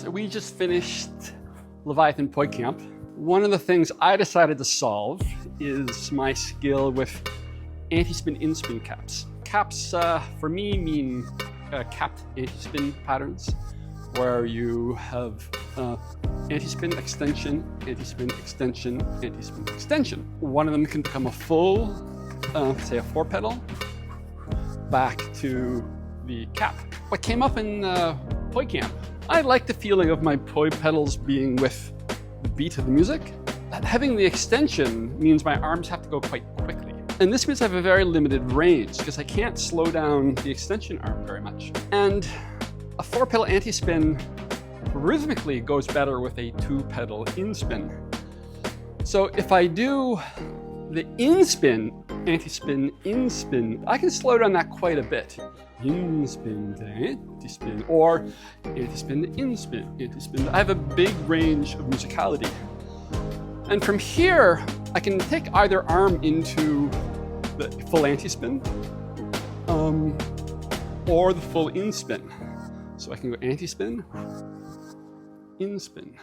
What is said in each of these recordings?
So we just finished Leviathan Poi Camp. One of the things I decided to solve is my skill with antispin-inspin caps. Caps for me mean capped antispin patterns, where you have antispin-extension, antispin-extension, antispin-extension. One of them can become a full, say a 4-pedal, back to the cap. What came up in Poi Camp, I like the feeling of my poi pedals being with the beat of the music. Having the extension means my arms have to go quite quickly. And this means I have a very limited range because I can't slow down the extension arm very much. And a 4-pedal anti-spin rhythmically goes better with a 2-pedal in-spin. So if I do the in-spin, anti-spin, in-spin, I can slow down that quite a bit. In-spin to anti-spin, or anti-spin to in-spin, anti-spin. I have a big range of musicality. And from here, I can take either arm into the full anti-spin, or the full in-spin. So I can go anti-spin, in-spin,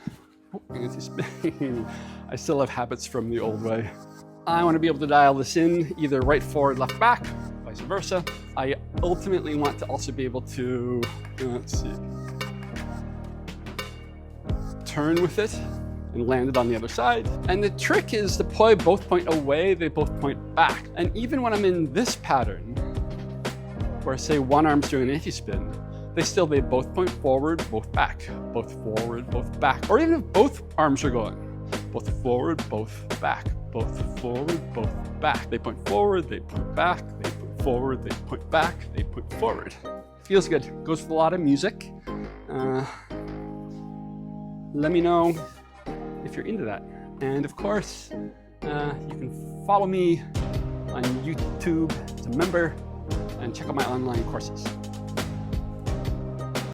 anti-spin. I still have habits from the old way. I want to be able to dial this in either right forward, left back, vice versa. I ultimately want to also be able to, let's see, turn with it and land it on the other side. And the trick is the poi both point away, they both point back. And even when I'm in this pattern, where say one arm's doing an anti-spin, they both point forward, both back, both forward, both back. Or even if both arms are going, both forward, both back, both forward, both back. They point forward, they point back, they point forward, they point back, they point forward. Feels good. Goes with a lot of music. Let me know if you're into that. And of course, you can follow me on YouTube as a member and check out my online courses.